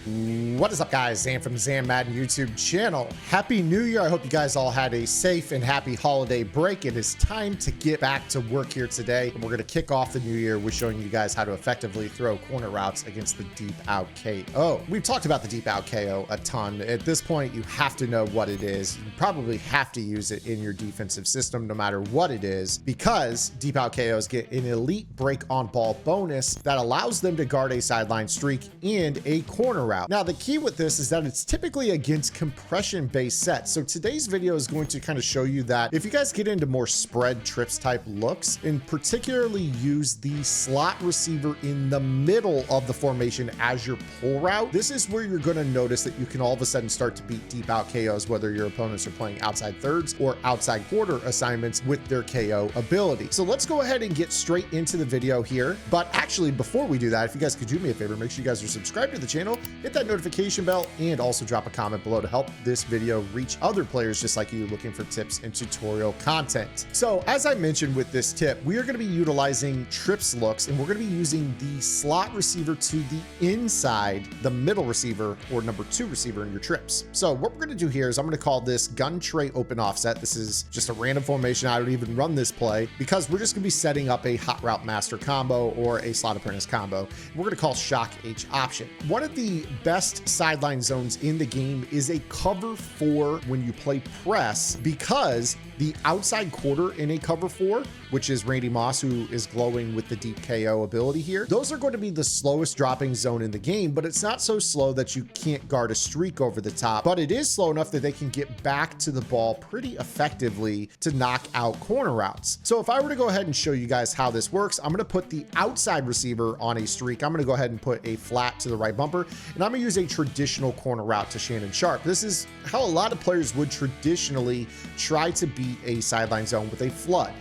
What is up, guys? Zan from the Zan Madden YouTube channel. Happy New Year. I hope you guys all had a safe and happy holiday break. It is time to get back to work here today. We're going to kick off the new year with showing you guys how to effectively throw corner routes against the deep out KO. We've talked about the deep out KO a ton. At this point, you have to know what it is. You probably have to use it in your defensive system no matter what it is, because deep out KOs get an elite break on ball bonus that allows them to guard a sideline streak and a corner route. Now, the key with this is that it's typically against compression based sets. So today's video is going to kind of show you that if you guys get into more spread trips type looks, and particularly use the slot receiver in the middle of the formation as your pull route, this is where you're going to notice that you can all of a sudden start to beat deep out KOs, whether your opponents are playing outside thirds or outside quarter assignments with their KO ability. So let's go ahead and get straight into the video here. But actually, before we do that, if you guys could do me a favor, make sure you guys are subscribed to the channel, hit that notification bell, and also drop a comment below to help this video reach other players just like you looking for tips and tutorial content. So as I mentioned with this tip, we are going to be utilizing trips looks, and we're going to be using the slot receiver to the inside, the middle receiver or number 2 receiver in your trips. So what we're going to do here is I'm going to call this gun tray open offset. This is just a random formation. I don't even run this play because we're just going to be setting up a hot route master combo or a slot apprentice combo. We're going to call shock H option. One of the best sideline zones in the game is a cover 4 when you play press, because the outside quarter in a cover 4, which is Randy Moss, who is glowing with the deep KO ability here, those are going to be the slowest dropping zone in the game, but it's not so slow that you can't guard a streak over the top, but it is slow enough that they can get back to the ball pretty effectively to knock out corner routes. So if I were to go ahead and show you guys how this works, I'm going to put the outside receiver on a streak. I'm going to go ahead and put a flat to the right bumper, and I'm going to use a traditional corner route to Shannon Sharpe. This is how a lot of players would traditionally try to beat a sideline zone with a flood.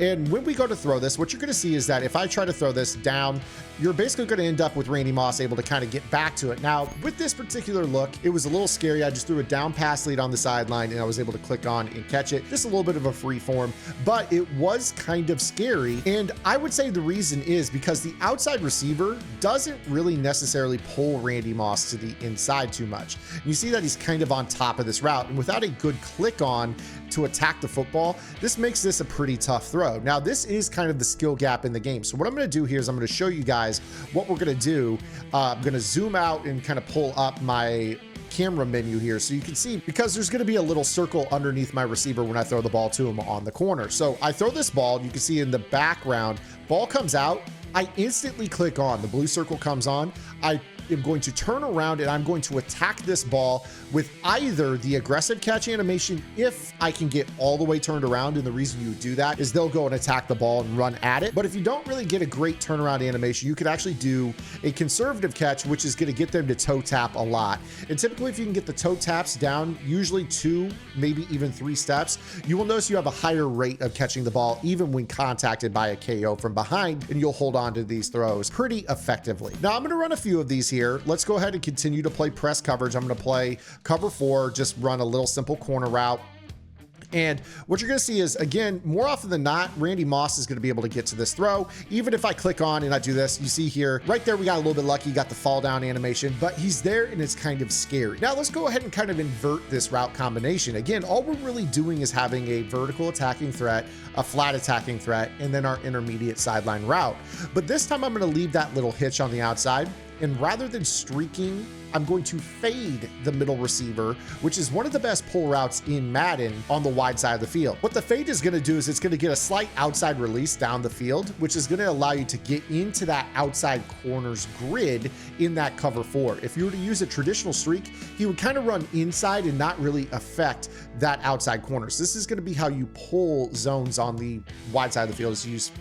And when we go to throw this, what you're going to see is that if I try to throw this down, you're basically going to end up with Randy Moss able to kind of get back to it. Now, with this particular look, it was a little scary. I just threw a down pass lead on the sideline and I was able to click on and catch it. Just a little bit of a free form, but it was kind of scary. And I would say the reason is because the outside receiver doesn't really necessarily pull Randy Moss to the inside too much. You see that he's kind of on top of this route, and without a good click on to attack the football, this makes this a pretty tough throw. Now, this is kind of the skill gap in the game. So what I'm going to do here is I'm going to show you guys what we're going to do. I'm going to zoom out and kind of pull up my camera menu here so you can see, because there's going to be a little circle underneath my receiver when I throw the ball to him on the corner. So I throw this ball, you can see in the background, ball comes out, I instantly click on, the blue circle comes on, I am going to turn around and I'm going to attack this ball with either the aggressive catch animation if I can get all the way turned around, and the reason you do that is they'll go and attack the ball and run at it. But if you don't really get a great turnaround animation, you could actually do a conservative catch, which is going to get them to toe tap a lot. And typically if you can get the toe taps down, usually 2, maybe even 3 steps, you will notice you have a higher rate of catching the ball even when contacted by a KO from behind, and you'll hold on to these throws pretty effectively. Now I'm going to run a few of these here. Let's go ahead and continue to play press coverage. I'm going to play cover 4, just run a little simple corner route. And what you're going to see is, again, more often than not, Randy Moss is going to be able to get to this throw. Even if I click on and I do this, you see here, right there, we got a little bit lucky, got the fall down animation, but he's there and it's kind of scary. Now let's go ahead and kind of invert this route combination. Again, all we're really doing is having a vertical attacking threat, a flat attacking threat, and then our intermediate sideline route. But this time I'm going to leave that little hitch on the outside, and rather than streaking, I'm going to fade the middle receiver, which is one of the best pull routes in Madden on the wide side of the field. What the fade is going to do is it's going to get a slight outside release down the field, which is going to allow you to get into that outside corners grid in that cover 4. If you were to use a traditional streak, he would kind of run inside and not really affect that outside corners. This is going to be how you pull zones on the wide side of the field, is use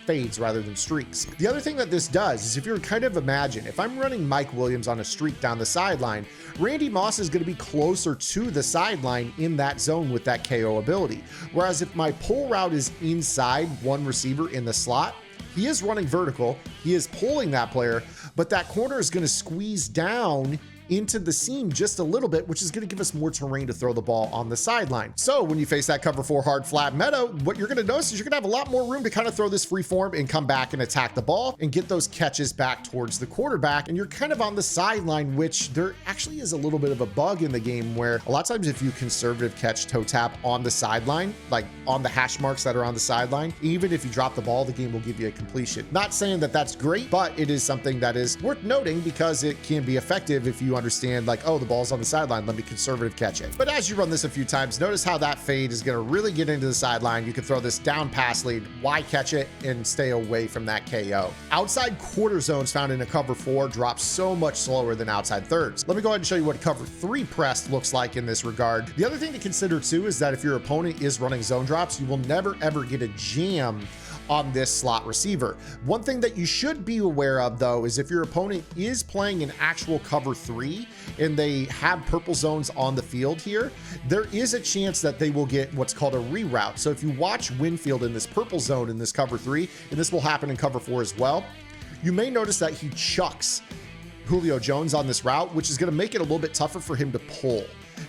fades rather than streaks. The other thing that this does is, if you're kind of imagine, if I'm running Mike Williams on a streak down the sideline, Randy Moss is going to be closer to the sideline in that zone with that KO ability. Whereas if my pull route is inside one receiver in the slot, he is running vertical, he is pulling that player, but that corner is going to squeeze down into the seam just a little bit, which is going to give us more terrain to throw the ball on the sideline. So when you face that cover 4 hard flat meta, what you're going to notice is you're going to have a lot more room to kind of throw this free form and come back and attack the ball and get those catches back towards the quarterback. And you're kind of on the sideline, which there actually is a little bit of a bug in the game where a lot of times if you conservative catch toe tap on the sideline, like on the hash marks that are on the sideline, even if you drop the ball, the game will give you a completion. Not saying that that's great, but it is something that is worth noting because it can be effective if you understand like, oh, the ball's on the sideline, let me conservative catch it. But as you run this a few times, notice how that fade is going to really get into the sideline. You can throw this down pass lead, wide catch it, and stay away from that KO. Outside quarter zones found in a cover 4 drop so much slower than outside thirds. Let me go ahead and show you what cover 3 pressed looks like in this regard. The other thing to consider too is that if your opponent is running zone drops, you will never ever get a jam on this slot receiver. One thing that you should be aware of though is if your opponent is playing an actual cover 3 and they have purple zones on the field here, there is a chance that they will get what's called a reroute. So if you watch Winfield in this purple zone in this cover 3, and this will happen in cover 4 as well, you may notice that he chucks Julio Jones on this route, which is going to make it a little bit tougher for him to pull.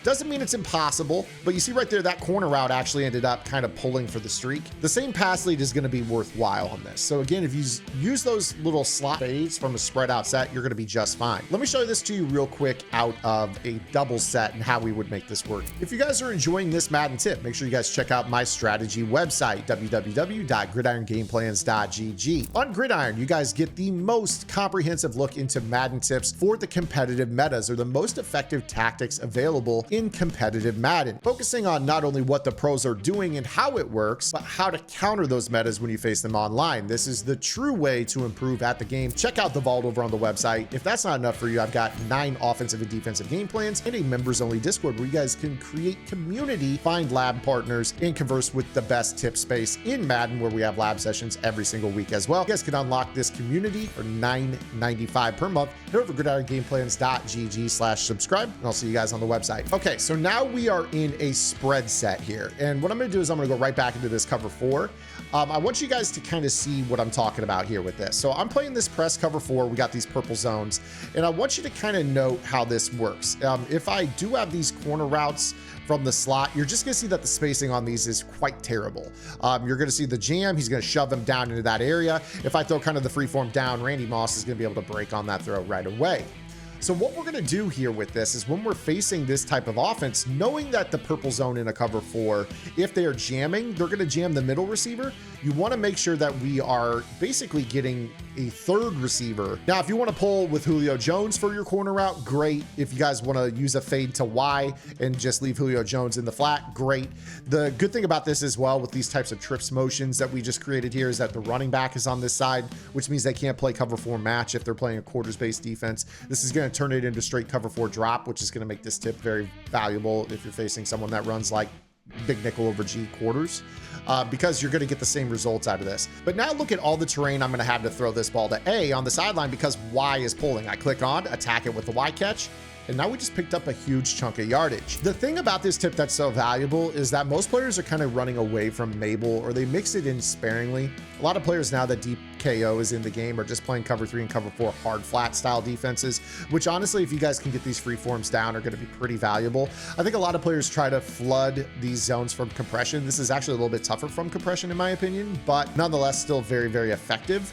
Doesn't mean it's impossible, but you see right there, that corner route actually ended up kind of pulling for the streak. The same pass lead is going to be worthwhile on this. So again, if you use those little slot fades from a spread out set, you're going to be just fine. Let me show this to you real quick out of a double set and how we would make this work. If you guys are enjoying this Madden tip, make sure you guys check out my strategy website, www.gridirongameplans.gg. On Gridiron, you guys get the most comprehensive look into Madden tips for the competitive metas, or the most effective tactics available in competitive Madden, focusing on not only what the pros are doing and how it works, but how to counter those metas when you face them online. This is the true way to improve at the game. Check out the vault over on the website. If that's not enough for you, I've got 9 offensive and defensive game plans and a members only Discord where you guys can create community, find lab partners, and converse with the best tip space in Madden, where we have lab sessions every single week as well. You guys can unlock this community for $9.95 per month. Head over to gridirongameplans.gg/subscribe, and I'll see you guys on the website. Okay, so now we are in a spread set here. And what I'm gonna do is I'm gonna go right back into this cover 4. I want you guys to kind of see what I'm talking about here with this. So I'm playing this press cover 4. We got these purple zones, and I want you to kind of note how this works. If I do have these corner routes from the slot, you're just gonna see that the spacing on these is quite terrible. You're gonna see the jam, he's gonna shove them down into that area. If I throw kind of the free form down, Randy Moss is gonna be able to break on that throw right away. So what we're going to do here with this is when we're facing this type of offense, knowing that the purple zone in a cover 4, if they are jamming, they're going to jam the middle receiver. You want to make sure that we are basically getting a third receiver. Now, if you want to pull with Julio Jones for your corner route, great. If you guys want to use a fade to Y and just leave Julio Jones in the flat, great. The good thing about this as well with these types of trips motions that we just created here is that the running back is on this side, which means they can't play cover 4 match if they're playing a quarters-based defense. This is going to turn it into straight cover 4 drop, which is going to make this tip very valuable if you're facing someone that runs like big nickel over G quarters, because you're going to get the same results out of this. But now look at all the terrain I'm going to have to throw this ball to A on the sideline because Y is pulling. I click on, attack it with the Y catch, and now we just picked up a huge chunk of yardage. The thing about this tip that's so valuable is that most players are kind of running away from Mabel, or they mix it in sparingly. A lot of players now that deep KO is in the game are just playing cover 3 and cover 4 hard flat style defenses, which honestly, if you guys can get these free forms down, are going to be pretty valuable. I think a lot of players try to flood these zones from compression. This is actually a little bit tougher from compression in my opinion, but nonetheless still very, very effective.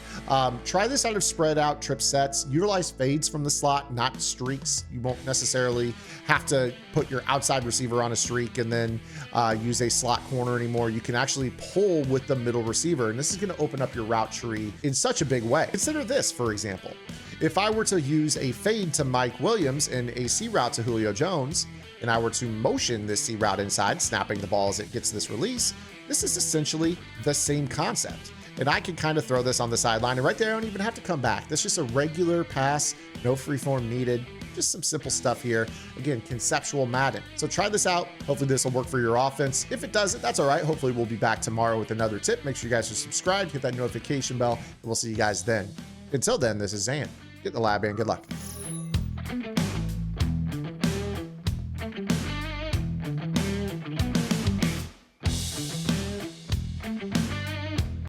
Try this out of spread out trip sets. Utilize fades from the slot, not streaks. You won't necessarily have to put your outside receiver on a streak and then use a slot corner anymore. You can actually pull with the middle receiver, and this is going to open up your route tree in such a big way. Consider this, for example. If I were to use a fade to Mike Williams and a C route to Julio Jones, and I were to motion this C route inside, snapping the ball as it gets this release, this is essentially the same concept. And I can kind of throw this on the sideline, and right there, I don't even have to come back. That's just a regular pass, no free form needed. Just some simple stuff here. Again, conceptual Madden. So try this out. Hopefully this will work for your offense. If it doesn't, that's all right. Hopefully we'll be back tomorrow with another tip. Make sure you guys are subscribed, hit that notification bell, and we'll see you guys then. Until then, this is Zan. Get in the lab and good luck.